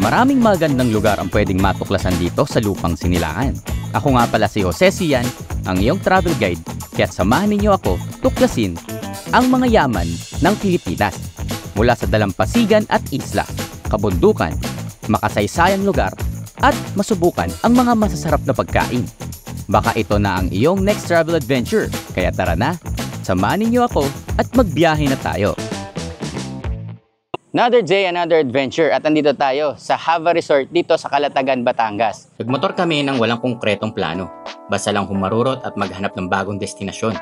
maraming magandang lugar ang pwedeng matuklasan dito sa lupang Sinilangan. Ako nga pala si Jose Sian, ang iyong travel guide, kaya't samahan ninyo ako tuklasin ang mga yaman ng Pilipinas. Mula sa dalampasigan at isla, kabundukan, makasaysayang lugar, at masubukan ang mga masasarap na pagkain. Baka ito na ang iyong next travel adventure, kaya tara na, samahan ninyo ako at magbiyahe na tayo. Another day, another adventure at andito tayo sa Hava Resort dito sa Calatagan, Batangas. Nagmotor kami ng walang konkretong plano, basta lang humarurot at maghanap ng bagong destinasyon.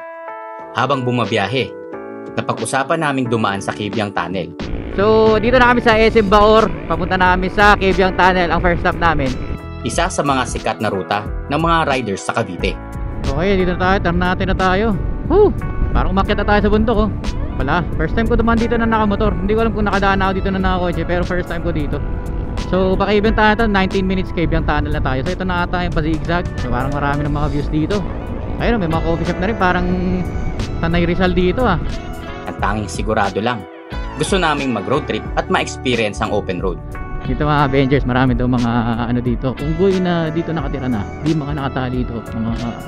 Habang bumabiyahe, napag-usapan naming dumaan sa Cabiang Tunnel. So dito na kami sa SM Baor, papunta na kami sa Cabiang Tunnel, ang first stop namin. Isa sa mga sikat na ruta ng mga riders sa Cavite. Okay, dito na tayo, turn natin na tayo. Parang umakyat na tayo sa bundok oh. Wala, first time ko dumaan dito na nakamotor. Hindi ko alam kung nakadaan ako dito na nakakotse, pero first time ko dito. So pa Cabiang Tunnel, 19 minutes Cabiang Tunnel na tayo. So ito na ata yung pa-zigzag. So parang marami ng mga views dito. Ayun, may mga coffee shop na rin, parang Tanay Rizal dito ah. Ang tanging sigurado lang, gusto naming mag-road trip at ma-experience ang open road. Dito mga Avengers, marami daw mga ano dito. Unggoy na dito nakatira na. Di mga nakatali dito.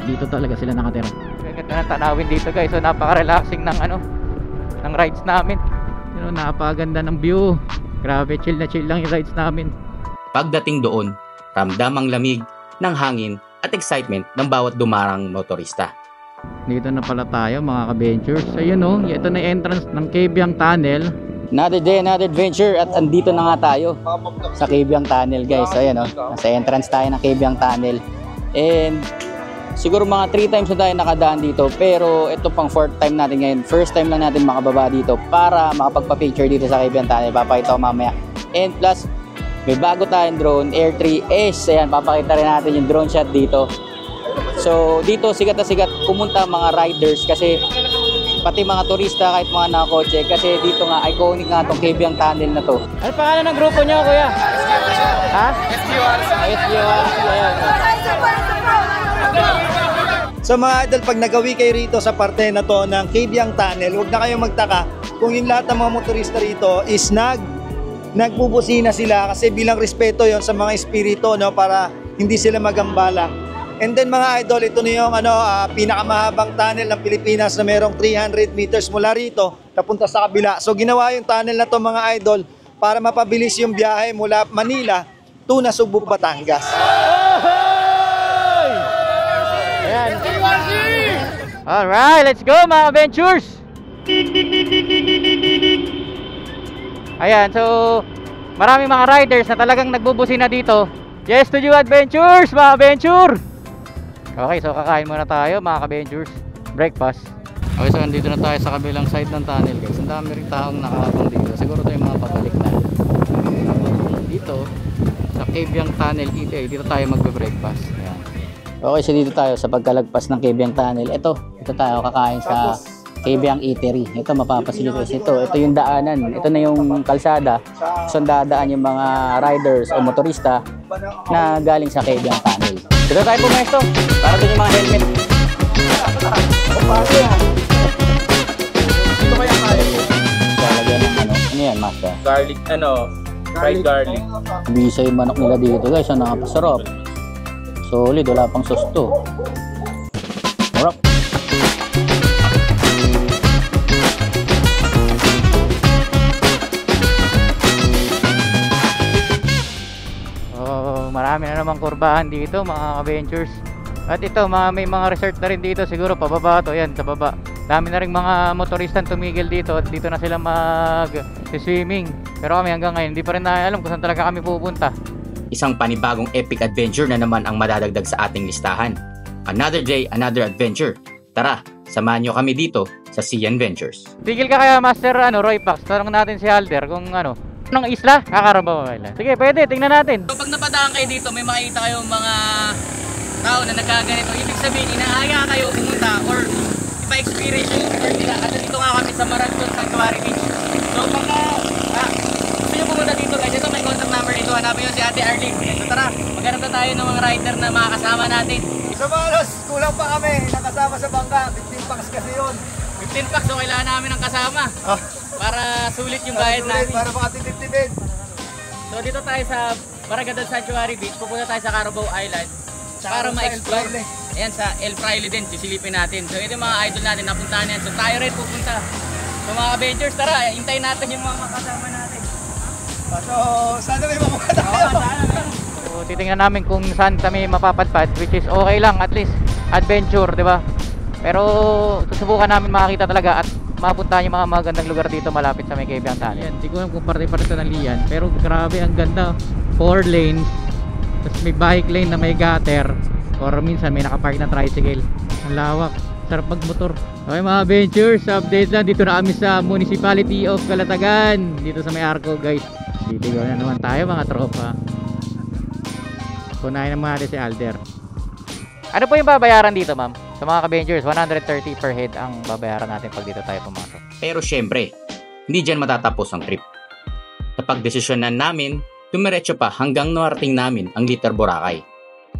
Dito talaga sila nakatira. Ganda ng tanawin dito guys. So napaka-relaxing ng rides namin. You know, napakaganda ng view. Grabe, chill na chill lang yung rides namin. Pagdating doon, ramdam ang lamig ng hangin at excitement ng bawat dumarang motorista. Dito na pala tayo mga ka-ventures. So yun o, ito na yung entrance ng Cabiang Tunnel. Another day, another adventure at andito na nga tayo sa Cabiang Tunnel guys. So ayan o, nasa entrance tayo ng Cabiang Tunnel. And siguro mga 3 times na tayo nakadaan dito, pero ito pang 4th time natin ngayon. First time lang natin makababa dito para makapagpa-picture dito sa Cabiang Tunnel. Papakita ko mamaya. And plus, may bago tayong drone, Air 3S. Ayan, papakita rin natin yung drone shot dito. So dito sikat na sikat pumunta mga riders kasi pati mga turista kahit mga nakakotse kasi dito nga iconic nga itong Cabiang Tunnel na to. Ano pangalan ng grupo nyo kuya? Ha? So mga idol, pag nagawi kayo rito sa parte na to ng Cabiang Tunnel, huwag na kayong magtaka kung yung lahat ng mga motorista rito is nagbubusina sila kasi bilang respeto yon sa mga espiritu, no, para hindi sila magambala. And then mga idol, ito na yung pinakamahabang tunnel ng Pilipinas na merong 300 meters mula rito napunta sa kabila. So ginawa yung tunnel na to mga idol para mapabilis yung biyahe mula Manila to Nasugbu, Batangas. Ayan. Alright, let's go mga adventures. Ayan, so maraming mga riders na talagang nagbubusina dito. Yes to you adventures, mga adventure. Okay, so kakain muna tayo mga ka-ventures. Breakfast. Okay, so nandito na tayo sa kabilang side ng tunnel guys. Ang dami rin taong nakakapang dito. Siguro ito yung mga pabalik na. Dito, sa Cabiang Tunnel Eatery, dito tayo magbe-breakfast. Ayan. Okay, so dito tayo sa pagkalagpas ng Cabiang Tunnel. Ito tayo kakain sa Cabiang Eatery. Ito, mapapasilipis ito. Ito yung daanan. Ito na yung kalsada. So dadaan yung mga riders o motorista na galing sa Cabiang Tunnel. Dito tayo pumesto para din yung mga helmet. Ito kaya tayo. Lalagyan ng ano yan master? Garlic, fried garlic. Bisa yung manok nila dito guys, napasarap. Solid, wala pang sauce to. Harap. Marami na namang kurbahan dito mga adventures. At ito may mga resort na rin dito, siguro pababa to, yan sa baba. Dami na rin mga motoristang tumigil dito at dito na sila mag-swimming. Pero kami hanggang ngayon hindi pa rin alam kung saan talaga kami pupunta. Isang panibagong epic adventure na naman ang madadagdag sa ating listahan. Another day, another adventure. Tara, samahan nyo kami dito sa Sian Ventures. Tigil ka kaya Master Roy Pax, tanong natin si Alder kung ng isla, kakarabaw kailan. Sige, pwede, tingnan natin. So, pag napadaan kayo dito, may makita kayong mga tao na nagkaganito. Ibig sabihin, inaaya kayo pumunta or ipa-experience yung resort nila. At dito nga kami sa Marathon Sanctuary Beach. So, pag gusto nyo pumunta dito guys, ito may contact number dito. Hanapin nyo si Ate Arlene. So, tara, maghanap na tayo ng mga rider na makakasama natin. Sa Malos, kulang pa kami. Nakasama sa bangka. 15 packs kasi yun. 15 packs, so kailangan namin ng kasama. Para sulit yung bayad natin. Para makatitipid. So dito tayo sa Barangay Sanctuary Beach, pupunta tayo sa Carabao Island para ma-explore. Ayan, sa El Fraile din, sisilipin natin. So ito yung mga idol natin, napuntahan yan. So tayo rin pupunta. So mga Avengers, tara, hintayin natin yung mga kasama natin. So, sana may mamuha tayo. So titingnan namin kung saan kami mapapadpad, which is okay lang, at least adventure, di ba? Pero susubukan namin makakita talaga at mapuntahan yung mga magandang lugar dito malapit sa may Cabyang Tunnel. Hindi ko alam kung parte-parte ng liyan, pero grabe ang ganda. 4 lanes, tapos may bike lane na may gutter, or minsan may nakapark na tricycle. Ang lawak, sarap magmotor. Okay mga Ventures, update lang. Dito na kami sa Municipality of Calatagan, dito sa may Arco guys. Dito na naman tayo mga tropa. Kunain naman natin si Alder. Ano po yung babayaran dito ma'am? Sa mga ka-Ventures, 130 per head ang babayaran natin pag dito tayo pumasok. Pero syempre, hindi dyan matatapos ang trip. Napag-desisyonan namin, dumiretso pa hanggang narating namin ang Little Boracay.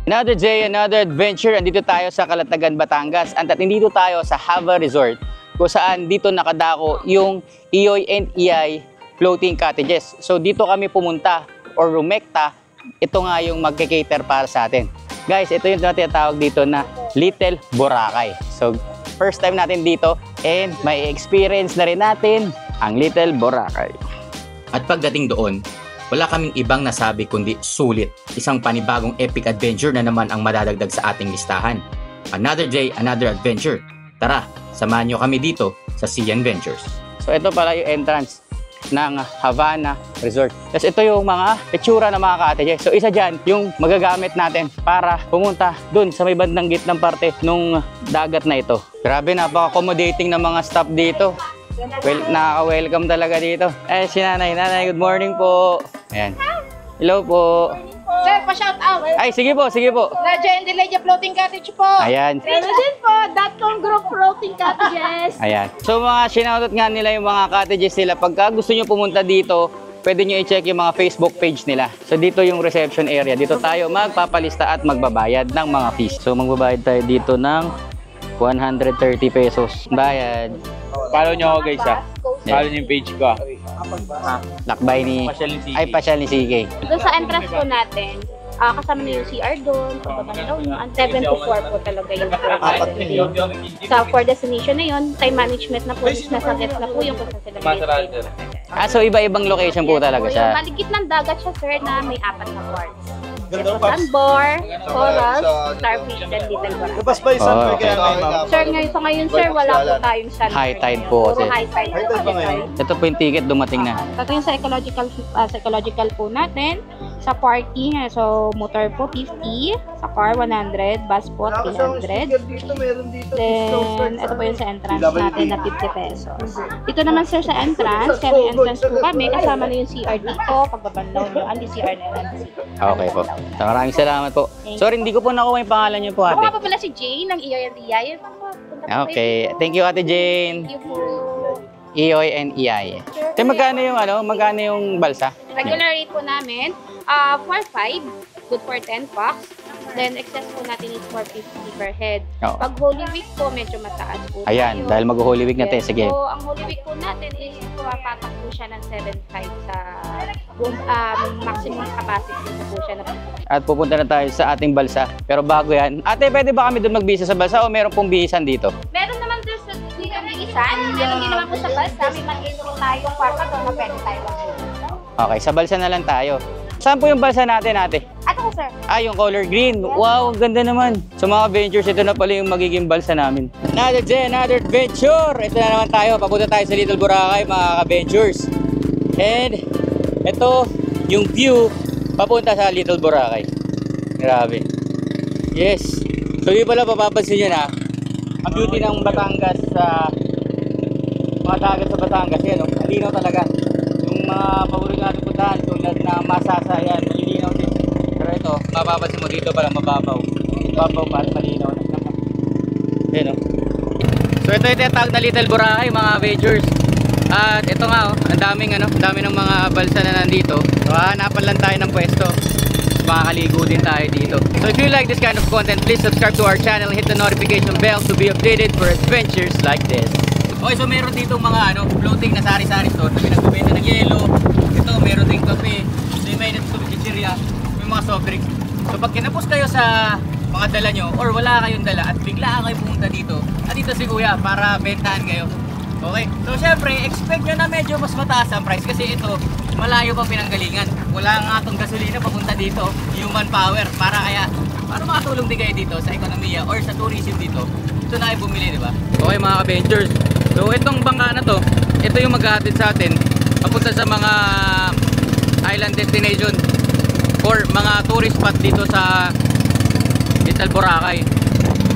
Another day, another adventure. Andito tayo sa Calatagan, Batangas. At nandito tayo sa Hava Resort, kung saan dito nakadako yung Iyoy and Iyay floating cottages. So dito kami pumunta or rumekta. Ito nga yung magke-cater para sa atin. Guys, ito yung tinatawag dito na Little Boracay. So, first time natin dito and may experience na rin natin ang Little Boracay. At pagdating doon, wala kaming ibang nasabi kundi sulit. Isang panibagong epic adventure na naman ang madadagdag sa ating listahan. Another day, another adventure. Tara, samahan nyo kami dito sa CN Ventures. So, ito pala yung entrance ng Havana Resort. Tapos ito yung mga itsura ng mga cottages. So isa dyan yung magagamit natin para pumunta dun sa may bandang gitnang parte nung dagat na ito. Grabe, napaka-accommodating ng mga staff dito. Well, nakaka-welcome talaga dito. Si nanay. Nanay, good morning po. Ayan. Hello po. Sir, pa-shout out. Ay, sige po, sige po. Radyo and Delia Floating Cottage po. Ayan. Meron din po, .com Group Floating Cottages. Ayan. So mga sinoutout nga nila yung mga cottages nila. Pagka gusto nyo pumunta dito, pwede nyo i-check yung mga Facebook page nila. So dito yung reception area. Dito tayo magpapalista at magbabayad ng mga fees. So magbabayad tayo dito ng 130 pesos. Bayad. Follow nyo ako guys ha. Follow nyo yung page ko. Lakbay ni... Pasyal ni CK. Ay, pasyal ni CK. Doon sa entrance po natin, kasama na yung CR doon, pagbabanlaw nyo, ang 7 to 4 po talaga yung tour natin. Sa for destination na yun, time management na po, nasa gets na po yung kung saan sila mag-stay. So iba-ibang location po talaga siya. Maligit ng dagat siya, sir, na may 4 na parts. Sandbar, Coral, Starfish, and Little Boracay. Tapos ba yung sunflower okay. kaya Sir, sa ngayon, sir, wala po tayong sun. High tide po Puro kasi. high tide. High tide ba ngayon? Ito po yung ticket, dumating na. Ito yung sa ecological po natin. Sa parking, so motor po 50, sa car 100, bus po 300. Dito, meron dito. Then, ito po yung sa entrance natin na 50 pesos. Dito naman sir sa entrance, kaya may entrance po kami, kasama na yung CR dito, pagbabanlaw nyo, ang CR na lang. Okay po. So, maraming salamat po. Sorry, hindi ko po nakuha yung pangalan niyo po, Ako nga ate. pa pala si Jane, ng Iyoy and Iyay. Okay. Thank you, Ate Jane. Thank you po. Iyoy and Iyay. Te, magkano yung balsa? Regular rate po namin, 4-5, good for 10 packs. Then, excess po natin is 450 per head. Oo. Pag Holy Week po, medyo mataas po. Ayan, tayo. dahil mag-Holy Week na te, sige. So, ang Holy Week po natin is papatak po siya ng 7.5 sa maximum capacity po siya na. At pupunta na tayo sa ating balsa. Pero bago yan, ate, pwede ba kami doon magbisa sa balsa o meron pong bihisan dito? Meron naman din sa dito ng isan. Meron din naman po sa balsa. May mag-intro tayong kwarta doon na pwede tayo mag-intro. Okay, sa balsa na lang tayo. Saan po yung balsa natin, ate? Ato ko, sir. Yung color green. Wow, ang ganda naman. Sa mga ventures, ito na pala yung magiging balsa namin. Another day, another adventure. Ito na naman tayo. Papunta tayo sa Little Boracay, mga ka-ventures. And ito yung view papunta sa Little Boracay. Grabe. Yes. So yun pala, papapansin nyo na ang beauty ng Batangas sa mga dagat sa Batangas. Yan, ang linaw talaga. Yung mga paborito natin puntahan, tulad na Masasa, yan, malilinaw din. Pero ito, mapapansin mo dito pala mababaw. Mababaw pa at malinaw. Yan, oh. So ito yung tinatawag na Little Boracay, mga ventures. At ito nga, ang daming ng mga balsa na nandito. So hahanapan lang tayo ng pwesto. Makakaligo din tayo dito. So if you like this kind of content, please subscribe to our channel and hit the notification bell to be updated for adventures like this. Okay, so meron dito mga floating na sari-sari store. May nagbebenta ng yelo. Ito, meron ding kape. So may cafeteria, may mga soft drinks. So pag kinapos kayo sa mga dala nyo or wala kayong dala at bigla kayo pumunta dito, at dito si Kuya para bentahan kayo. Okay? So syempre, expect nyo na medyo mas mataas ang price kasi ito, malayo pa pinanggalingan. Wala nga itong gasolina papunta dito, human power. Para makatulong din kayo dito sa ekonomiya or sa tourism dito. Ito na kayo bumili, di ba? Okay mga ka-ventures. So itong bangka na to, ito yung maghahatid sa atin papunta sa mga island destination or mga tourist spot dito sa Little Boracay.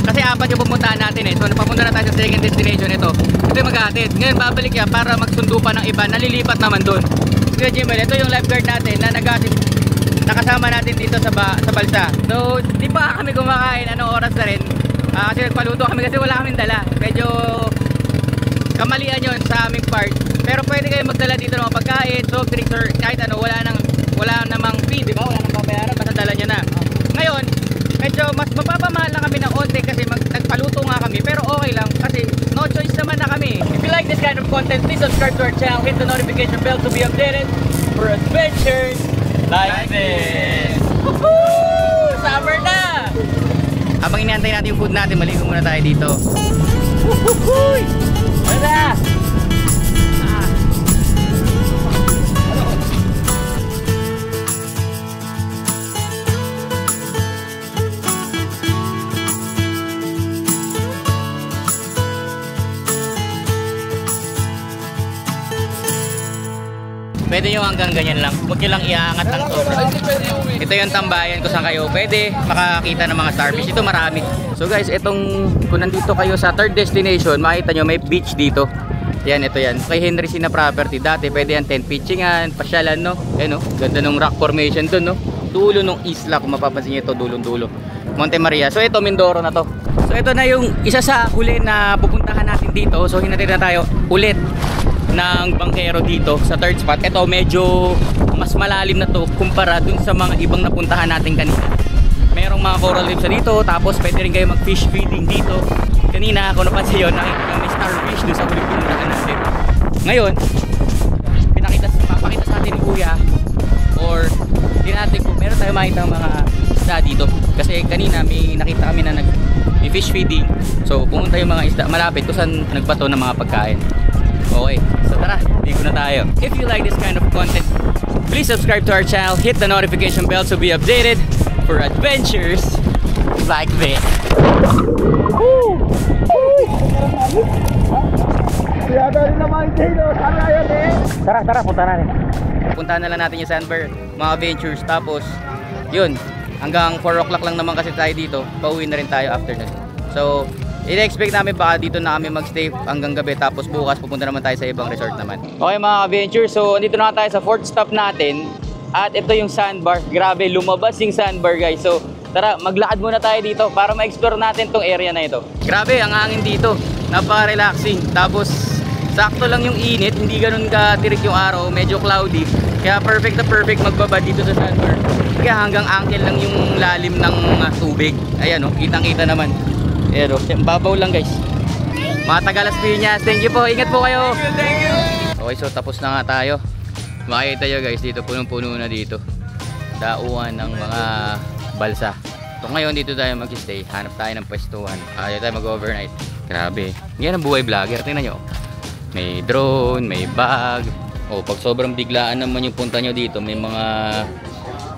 Kasi apat yung pupuntahan natin eh. So napapunta na tayo sa second destination ito. Ito yung maghahatid. Ngayon babalik yan para magsundo pa ng iba. Nalilipat naman doon. Kuya Jimel, ito yung lifeguard natin na nakasama natin dito sa balsa. So di pa kami kumakain. Anong oras na rin? Kasi nagpaluto kami kasi wala kaming dala. Medyo kamalian yun sa aming part. Pero pwede kayo magdala dito ng mga pagkain, soft drinks or kahit ano. Wala namang fee, di ba? Wala namang babayaran. Basta dala nyo na. Ngayon, medyo mas mapapamahal na kami ng onte kasi nagpaluto nga kami. Pero okay lang kasi no choice naman na kami. If you like this kind of content, please subscribe to our channel. Hit the notification bell to be updated for adventures like this. Woohoo! Summer na! Habang inaantay natin yung food natin, maligo muna tayo dito. Woohoo! Wala! Pwede nyo hanggang ganyan lang. Huwag nyo lang iaangat ang sobra. Ito yung tambayan kung saan kayo pwede makakita ng mga starfish. Ito marami. So guys, kung nandito kayo sa third destination, makita nyo may beach dito. Yan, ito yan. Kay Henry Sina Property. Dati pwede yan tent pitchingan, pasyalan, no? Yan, no? Ganda ng rock formation dun, no? Dulo ng isla, kung mapapansin nyo ito, dulong-dulo. Monte Maria. So ito, Mindoro na to. So ito na yung isa sa huli na pupuntahan natin dito. So hinatid na tayo ulit ng bangkero dito sa third spot. Ito medyo mas malalim na to kumpara dun sa mga ibang napuntahan natin kanina. Merong mga coral reefs dito, tapos pwede rin kayo mag fish feeding dito. Kanina kung napansin yun, nakita kami starfish dun sa huling pinuntahan natin. Ngayon papakita sa atin ni Kuya or natin kung meron tayo makita mga isda dito kasi kanina may nakita kami na may fish feeding. So pumunta yung mga isda malapit kung saan nagbato ng mga pagkain. Okay, so tara, ligo na tayo. If you like this kind of content, please subscribe to our channel, hit the notification bell to be updated for adventures like this. Tara, punta na rin. Punta na lang natin yung Sandbar, mga adventures. Tapos, yun, hanggang 4 o'clock lang naman kasi tayo dito. Pauwi na rin tayo after nun. So, i-expect namin baka dito na kami magstay hanggang gabi tapos bukas pupunta naman tayo sa ibang resort naman. Okay mga adventure, so andito na tayo sa fourth stop natin at ito yung sandbar. Grabe, lumabas yung sandbar guys. So tara, maglakad muna tayo dito para ma-explore natin tong area na ito. Grabe, ang hangin dito, napaka-relaxing. Tapos sakto lang yung init, hindi ganun katirik yung araw, medyo cloudy. Kaya perfect na perfect magbaba dito sa sandbar. Kaya hanggang ankle lang yung lalim ng tubig. Ayan o, kitang-kita naman. Pero, babaw lang guys. Mga taga Las Piñas, thank you po. Ingat po kayo. Thank you. Okay, so tapos na nga tayo. Makikita nyo guys, dito punong-puno na dito. Dauan ng mga balsa. So ngayon dito tayo mag-stay. Hanap tayo ng pwestuhan. Ayaw tayo mag-overnight. Grabe. Yan ang buhay vlogger. Tingnan nyo. May drone, may bag. O, pag sobrang biglaan naman yung punta nyo dito, may mga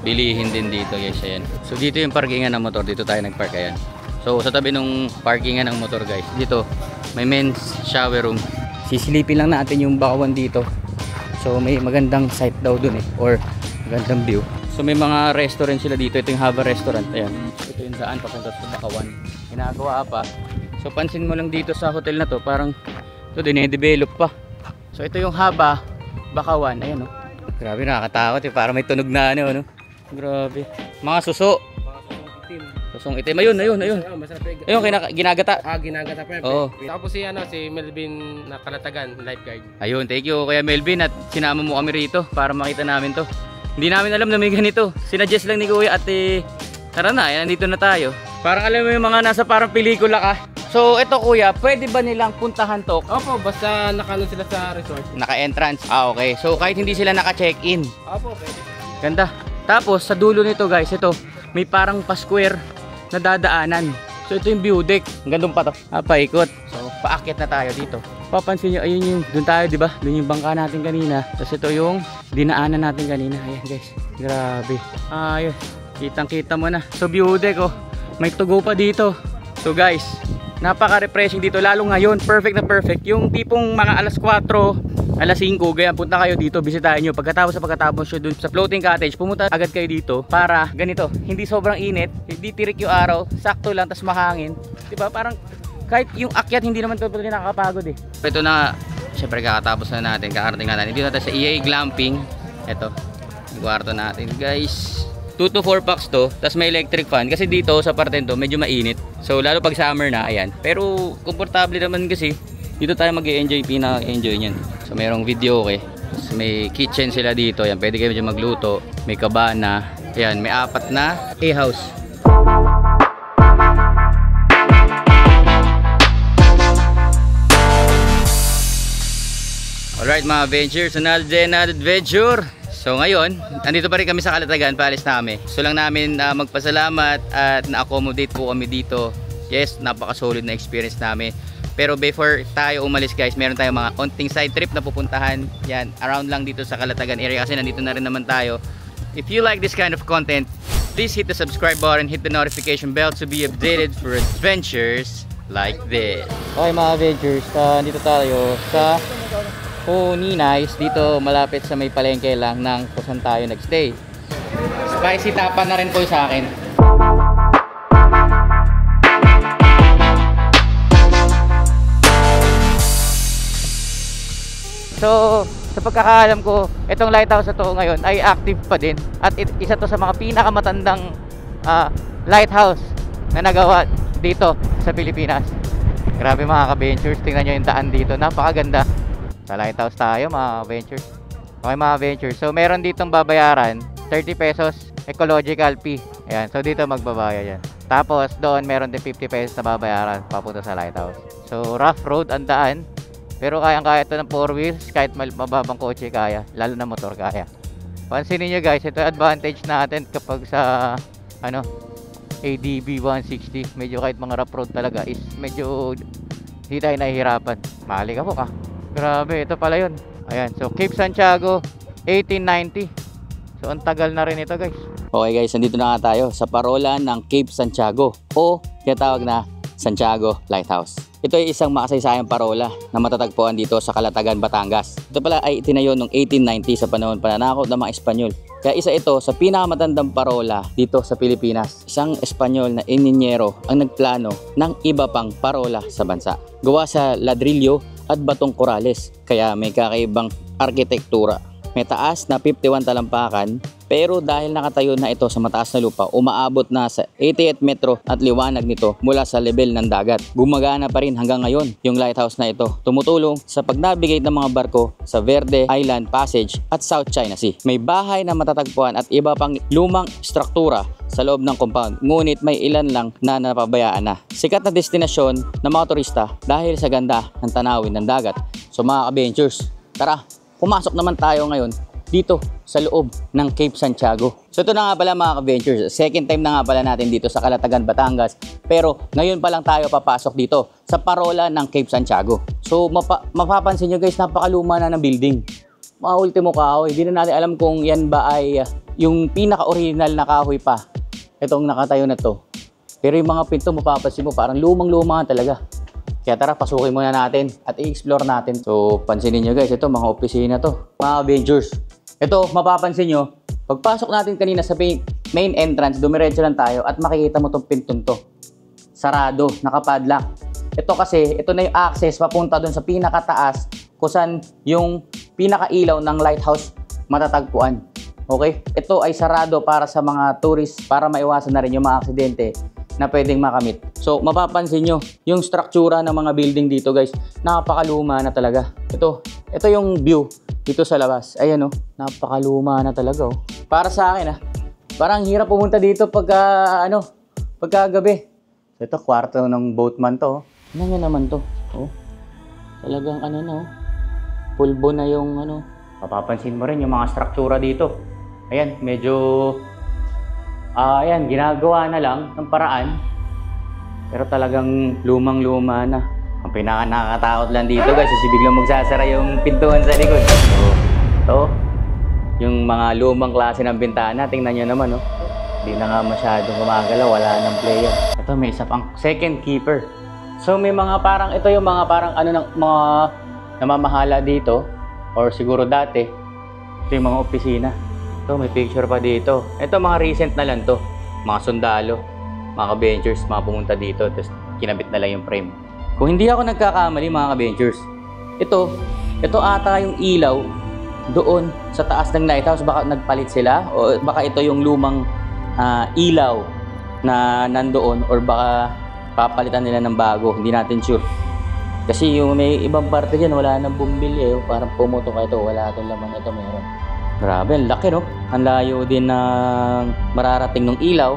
bilihin din dito guys. Ayan. So dito yung parkingan ng motor. Dito tayo nag-park. Ayan. So sa tabi nung parkingan ng motor guys, dito may men's shower room. Sisilipin lang natin yung bakawan dito. So may magandang sight daw dun eh, or magandang view. So may mga restaurant sila dito. Ito yung Hava Restaurant. Ayan. Ito yung daan papunta sa bakawan. Ginagawa pa. So pansin mo lang dito sa hotel na to, parang ito dine-develop pa. So ito yung Hava Bakawan. Ayan o. Grabe, nakakatakot eh. Parang may tunog na ano. Grabe. Mga suso. Susong itim. Ayun. Ayun, ginagata. Ginagata pa. Oo. Tapos si Melvin na Kalatagan, lifeguard. Ayun, thank you Kuya Melvin at sinama mo kami rito para makita namin to. Hindi namin alam na may ganito. Sinadjust lang ni Kuya at tara na, nandito na tayo. Parang alam mo yung mga nasa parang pelikula ka. So ito Kuya, pwede ba nilang puntahan to? Opo, basta nakaano sila sa resort. Naka-entrance. Ah, okay. So kahit hindi sila naka-check-in. Opo, pwede. Ganda. Tapos sa dulo nito guys, ito may parang pa-square na dadaanan. So ito yung view deck. Hanggang doon pa to. Paikot. So paakyat na tayo dito. Papansin nyo, ayun yung doon tayo, di ba? Doon yung bangka natin kanina. Tapos ito yung dinaanan natin kanina. Ayan guys. Grabe. Ayun. Kitang-kita mo na. So view deck oh. May tugo pa dito. So guys, napaka-refreshing dito. Lalo ngayon, perfect na perfect. Yung tipong mga alas 4, alas 5, ganyan, punta kayo dito, bisitahin nyo. Pagkatapos nyo dun sa floating cottage, pumunta agad kayo dito para ganito, hindi sobrang init, hindi tirik yung araw, sakto lang, tas mahangin. Diba? Parang kahit yung akyat, hindi naman totally nakakapagod eh. Ito na, syempre kakatapos na natin, kakarating na natin. Dito natin sa EA Glamping. Ito, yung kwarto natin guys. 2 to 4 packs to, tas may electric fan. Kasi dito sa parte to, medyo mainit. So lalo pag summer na, ayan. Pero komportable naman kasi. Dito tayo mag-enjoy, pinaka-enjoy nyan. So mayroong video okay. Tapos may kitchen sila dito. Ayan, pwede kayo medyo magluto. May kabana. Ayan, may 4 na A-house. Alright mga adventures, another adventure. So ngayon, andito pa rin kami sa Calatagan, paalis na kami. Gusto lang namin magpasalamat at na-accommodate po kami dito. Yes, napaka-solid na experience namin. Pero before tayo umalis guys, meron tayong mga konting side trip na pupuntahan. Yan, around lang dito sa Calatagan area kasi nandito na rin naman tayo. If you like this kind of content, please hit the subscribe button, hit the notification bell to be updated for adventures like this. Okay mga adventures, dito tayo sa Ninay's, dito malapit sa may palengke lang ng kung saan tayo nagstay. Spicy tapa na rin po sa akin. So sa pagkakaalam ko, itong lighthouse na to ngayon ay active pa din. At isa to sa mga pinakamatandang lighthouse na nagawa dito sa Pilipinas. Grabe mga ka-ventures, tingnan nyo yung daan dito, napakaganda. Sa lighthouse tayo mga ventures. Okay mga ventures. So meron ditong babayaran 30 pesos ecological fee. Ayan. So dito magbabayad yan. Tapos doon meron din 50 pesos na babayaran papunta sa lighthouse. So rough road ang daan. Pero kayang-kaya ito ng 4 wheels. Kahit mababang kotse kaya. Lalo na motor kaya. Pansinin nyo guys. Ito advantage natin kapag sa ADB 160. Medyo kahit mga rough road talaga is medyo hindi tayo nahihirapan. Mali ka po ka. Grabe, ito pala yun. Ayan, so Cape Santiago 1890. So ang tagal na rin ito guys. Okay guys, nandito na nga tayo sa parola ng Cape Santiago o tinatawag na Santiago Lighthouse. Ito ay isang makasaysayang parola na matatagpuan dito sa Calatagan, Batangas. Ito pala ay itinayo noong 1890 sa panahon pananakop ng mga Espanyol. Kaya isa ito sa pinakamatandang parola dito sa Pilipinas. Isang Espanyol na ininyero ang nagplano ng iba pang parola sa bansa. Gawa sa ladrilyo at batong korales, kaya may kakaibang arkitektura. May taas na 51 talampakan, pero dahil nakatayo na ito sa mataas na lupa, umaabot na sa 88 metro at liwanag nito mula sa level ng dagat. Gumagana pa rin hanggang ngayon yung lighthouse na ito. Tumutulong sa pag-navigate ng mga barko sa Verde Island Passage at South China Sea. May bahay na matatagpuan at iba pang lumang struktura sa loob ng compound, ngunit may ilan lang na napabayaan na. Sikat na destinasyon ng mga turista dahil sa ganda ng tanawin ng dagat. So mga adventures, tara, pumasok naman tayo ngayon dito sa loob ng Cape Santiago. So ito na nga pala mga ka-ventures, second time na nga pala natin dito sa Calatagan, Batangas. Pero ngayon pa lang tayo papasok dito sa parola ng Cape Santiago. So mapapansin nyo guys, napakaluma na ng building. Mga ultimo kahoy, hindi na natin alam kung yan ba ay yung pinaka-original na kahoy pa. Itong nakatayo na to. Pero yung mga pinto, mapapansin mo parang lumang-luma talaga. Kaya tara, pasukin muna natin at i-explore natin. So, pansinin nyo guys, ito mga opisina to. Mga Avengers. Ito, mapapansin nyo, pagpasok natin kanina sa main entrance, dumiretso lang tayo at makikita mo tong pintong to. Sarado, nakapadlock. Ito kasi, ito na yung access papunta dun sa pinakataas kung saan yung pinakailaw ng lighthouse matatagpuan. Okay? Ito ay sarado para sa mga tourists para maiwasan na rin yung mga aksidente na pwedeng makamit. So mapapansin nyo yung struktura ng mga building dito guys, napakaluma na talaga. Ito yung view dito sa labas. Ayan napakaluma na talaga Para sa akin parang hirap pumunta dito pagka gabi. Ito kwarto ng boatman to. Ano nga naman to? Talagang pulbo na yung Mapapansin mo rin yung mga struktura dito. Ayan, medyo ayan, ginagawa na lang ng paraan. Pero talagang lumang-luma na. Ang pinaka nakakatakot lang dito guys, kasi biglang magsasara yung pintuan sa likod. So, ito, yung mga lumang klase ng bintana, tingnan nyo naman, no? Hindi na nga masyadong gumagalaw, wala nang player. Ito, may isa pang second keeper. So, may mga parang, ito yung mga parang ano ng mga namamahala dito, or siguro dati, ito yung mga opisina. Ito, may picture pa dito. Ito, mga recent na lang to. Mga sundalo, mga ka-Ventures, mga pumunta dito, tapos kinabit na lang yung frame. Kung hindi ako nagkakamali mga ka-Ventures, ito ata yung ilaw doon sa taas ng lighthouse. Baka nagpalit sila o baka ito yung lumang ilaw na nandoon, or baka papalitan nila ng bago. Hindi natin sure. Kasi yung may ibang parte dyan, wala nang bumili eh. Parang pumutok ito, wala itong laman. Ito meron. Grabe, ang laki no? Ang layo din ng mararating ng ilaw.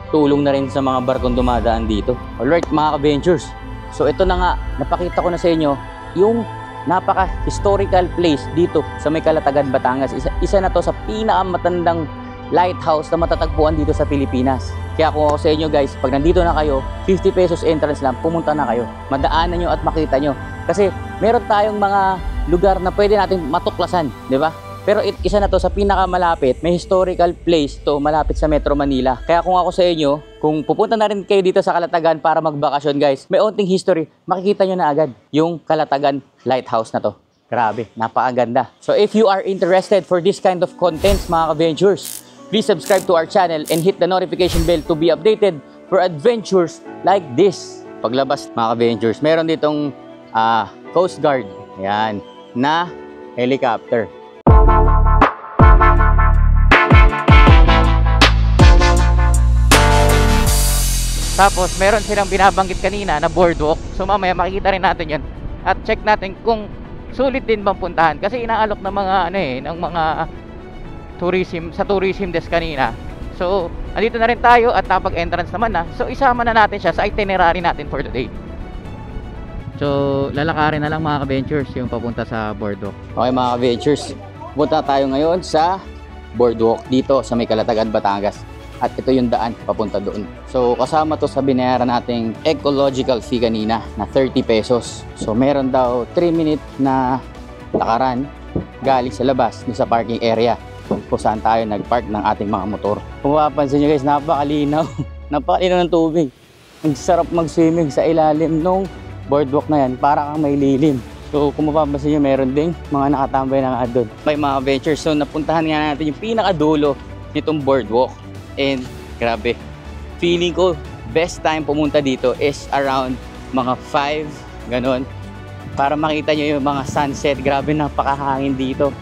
Tulong na rin sa mga barkong dumadaan dito. Alright mga ka-Ventures, so ito na nga, napakita ko na sa inyo yung napaka-historical place dito sa may Calatagan, Batangas. Isa na to sa pinakamatandang lighthouse na matatagpuan dito sa Pilipinas. Kaya kung ako sa inyo guys, pag nandito na kayo, 50 pesos entrance lang, pumunta na kayo. Madaanan nyo at makita nyo. Kasi meron tayong mga lugar na pwede natin matuklasan, di ba? Pero isa na to sa pinakamalapit, may historical place to malapit sa Metro Manila. Kaya kung ako sa inyo, kung pupunta na rin kayo dito sa Calatagan para magbakasyon guys, may onting history, makikita nyo na agad yung Calatagan Lighthouse na to. Grabe, napakaganda. So if you are interested for this kind of contents mga ka-Ventures, please subscribe to our channel and hit the notification bell to be updated for adventures like this. Paglabas mga ka-Ventures, meron ditong Coast Guard, yan, na helicopter. Tapos meron silang binabanggit kanina na boardwalk. So mamaya makikita rin natin 'yan. At check natin kung sulit din bang puntahan kasi inaalok ng mga ng mga tourism desk kanina. So andito na rin tayo at napag-entrance naman na. So isama na natin siya sa itinerary natin for today. So lalakarin na lang mga ka-Ventures yung papunta sa boardwalk. Okay mga ka-Ventures, punta tayo ngayon sa boardwalk dito sa may Calatagan, Batangas. At ito yung daan papunta doon. So kasama to sa binayaran nating ecological fee kanina na 30 pesos. So meron daw 3-minute na lakaran galing sa labas sa parking area kung saan tayo nagpark ng ating mga motor. Kung mapapansin nyo guys, napakalinaw. Napakalinaw ng tubig. Ang sarap mag-swimming sa ilalim nung boardwalk na yan. Para kang may lilim. So kung mapapansin nyo, meron ding mga nakatambay na nga doon. May mga adventures. So napuntahan nga natin yung pinakadulo nitong boardwalk. And grabe, feeling ko best time pumunta dito is around mga 5 ganon, para makita nyo yung mga sunset. Grabe, napakahangin dito.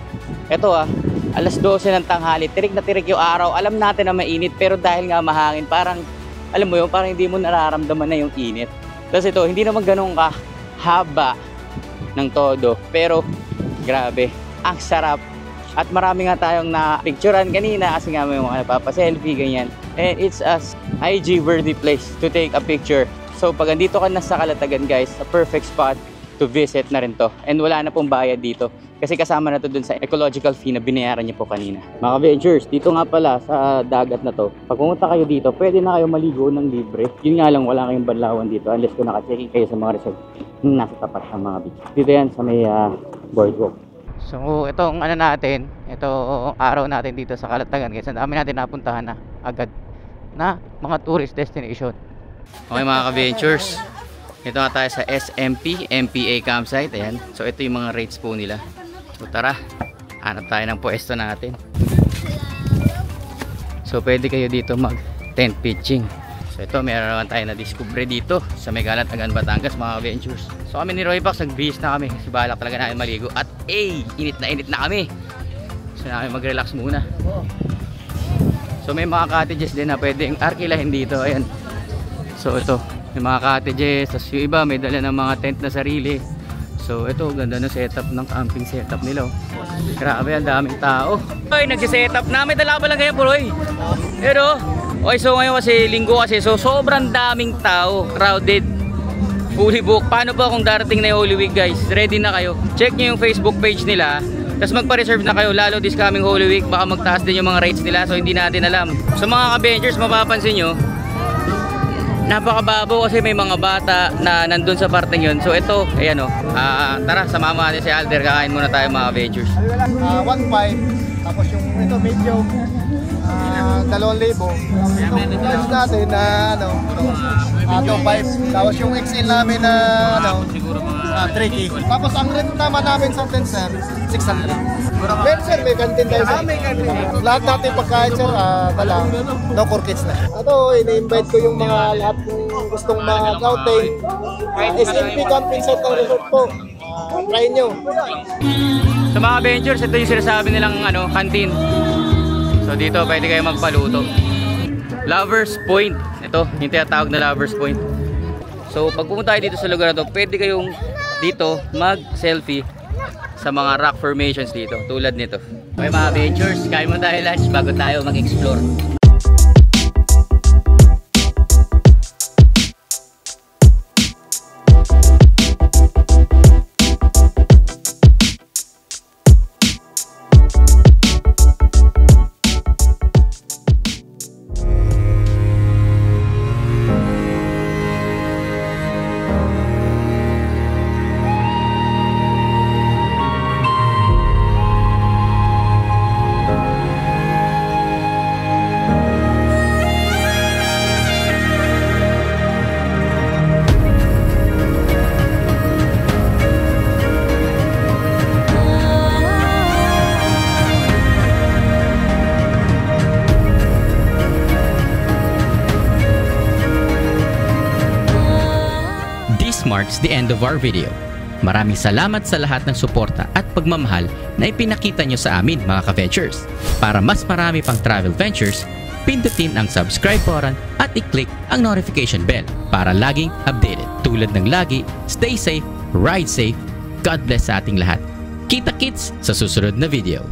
Ito alas 12 ng tanghali, tirik na tirik yung araw. Alam natin na mainit, pero dahil nga mahangin, parang alam mo yun, parang hindi mo nararamdaman na yung init. Tapos ito, hindi naman ganun ka haba ng todo, pero grabe, ang sarap. At marami nga tayong na-picturean kanina kasi nga may mga napapaselfie, ganyan. And it's a IG worthy place to take a picture. So pag andito ka na sa Calatagan guys, a perfect spot to visit na rin to. And wala na pong bayad dito kasi kasama na to dun sa ecological fee na binayaran niyo po kanina. Mga Ventures, dito nga pala sa dagat na to, pag pumunta kayo dito, pwede na kayo maligo ng libre. Yun nga lang, wala kayong banlawan dito unless kung naka-check-in kayo sa mga resort nasa tapat ng mga beach. Dito yan sa may boardwalk. So itong natin, itong araw natin dito sa Calatagan guys, ang dami natin napuntahan na agad na mga tourist destination. Okay mga ka-Ventures, ito nga tayo sa SMP, MPA campsite. Ayan. So ito yung mga rates po nila. So tara, hanap tayo ng pwesto natin. So pwede kayo dito mag tent pitching. So ito, meron naman tayo na discovery dito sa may Calatagan, Batangas mga ka-Ventures. So kami ni Roy Pax, nagbihis na kami kasi balak talaga namin maligo. At init na kami. So namin mag-relax muna. So may mga cottages din na pwedeng arkilahin dito. Ayan. So ito, may mga cottages. Tapos yung iba may dala ng mga tent na sarili. So ito, ganda na setup ng camping setup nila. Grabe, ang daming tao. Ay, nagsisetup na. May dala pa lang kayo po, Roy. Pero okay, so ngayon kasi linggo kasi, so sobrang daming tao, crowded, fully booked. Paano ba kung darating na yung Holy Week guys? Ready na kayo? Check nyo yung Facebook page nila. Tapos magpa-reserve na kayo, lalo this coming Holy Week, baka magtaas din yung mga rates nila, so hindi natin alam. So mga ka-Benchers, mapapansin nyo, napakababaw kasi may mga bata na nandun sa parteng yun. So ito, ayan o, tara, samahan natin si Alder, kakain muna tayo mga ka-Benchers. 1.5, tapos yung ito medyo 2,000. Itong price natin na 2.5, tapos yung XL namin na 3K. Tapos ang rent naman namin sa tent sir, 600. Well sir, may kantin tayo sir. Lahat natin pagkain sir, dala, no for kids na. Ito, ini-invite ko yung mga lahat ng gustong mag-outing. SMP Camping Center Resort po. Try nyo. Sa mga Benchers, ito yung sinasabi nilang kantin. So dito pwede kayo magpaluto. Lovers Point. Ito, yung tinatawag na Lovers Point. So pag pumunta tayo dito sa lugar na to, pwede kayong dito mag-selfie sa mga rock formations dito, tulad nito. Okay mga Benchers, kain mo tayo lunch bago tayo mag-explore. This marks the end of our video. Maraming salamat sa lahat ng suporta at pagmamahal na ipinakita nyo sa amin mga ka-Ventures. Para mas marami pang travel ventures, pindutin ang subscribe button at i-click ang notification bell para laging updated. Tulad ng lagi, stay safe, ride safe, God bless sa ating lahat. Kita-kits sa susunod na video.